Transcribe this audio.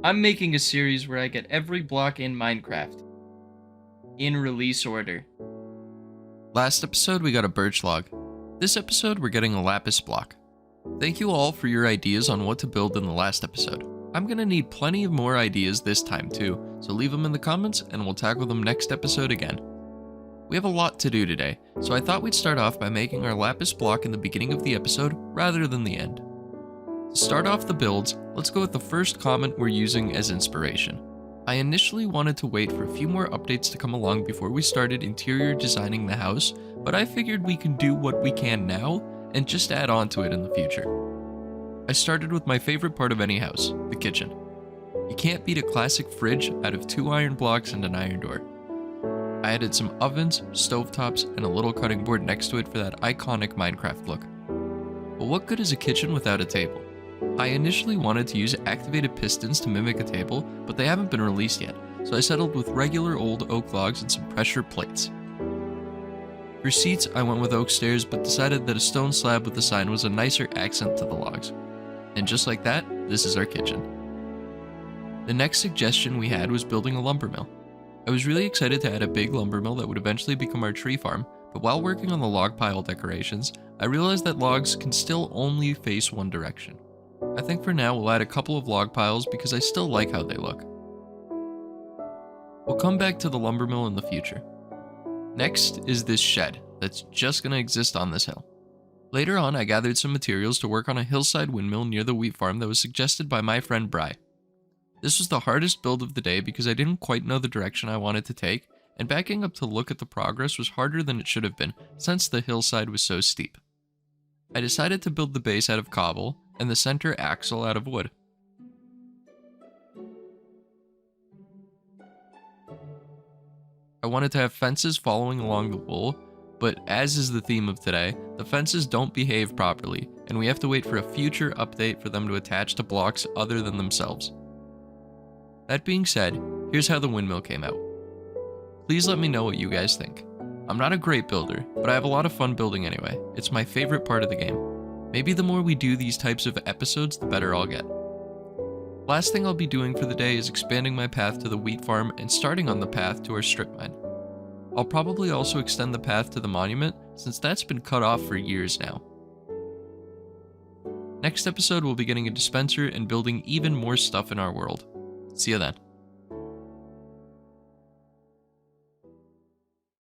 I'm making a series where I get every block in Minecraft in release order. Last episode, we got a birch log. This episode, we're getting a lapis block. Thank you all for your ideas on what to build in the last episode. I'm gonna need plenty of more ideas this time too, so leave them in the comments and we'll tackle them next episode again. We have a lot to do today, so I thought we'd start off by making our lapis block in the beginning of the episode rather than the end. To start off the builds, let's go with the first comment we're using as inspiration. I initially wanted to wait for a few more updates to come along before we started interior designing the house, but I figured we can do what we can now and just add on to it in the future. I started with my favorite part of any house, the kitchen. You can't beat a classic fridge out of 2 iron blocks and an iron door. I added some ovens, stovetops, and a little cutting board next to it for that iconic Minecraft look. But what good is a kitchen without a table? I initially wanted to use activated pistons to mimic a table, but they haven't been released yet, so I settled with regular old oak logs and some pressure plates. For seats, I went with oak stairs, but decided that a stone slab with a sign was a nicer accent to the logs. And just like that, this is our kitchen. The next suggestion we had was building a lumber mill. I was really excited to add a big lumber mill that would eventually become our tree farm, but while working on the log pile decorations, I realized that logs can still only face one direction. I think for now we'll add a couple of log piles because I still like how they look. We'll come back to the lumber mill in the future. Next is this shed that's just gonna exist on this hill. Later on, I gathered some materials to work on a hillside windmill near the wheat farm that was suggested by my friend Bry. This was the hardest build of the day because I didn't quite know the direction I wanted to take, and backing up to look at the progress was harder than it should have been since the hillside was so steep. I decided to build the base out of cobble and the center axle out of wood. I wanted to have fences following along the wool, but as is the theme of today, the fences don't behave properly, and we have to wait for a future update for them to attach to blocks other than themselves. That being said, here's how the windmill came out. Please let me know what you guys think. I'm not a great builder, but I have a lot of fun building anyway. It's my favorite part of the game. Maybe the more we do these types of episodes, the better I'll get. Last thing I'll be doing for the day is expanding my path to the wheat farm and starting on the path to our strip mine. I'll probably also extend the path to the monument, since that's been cut off for years now. Next episode, we'll be getting a dispenser and building even more stuff in our world. See you then.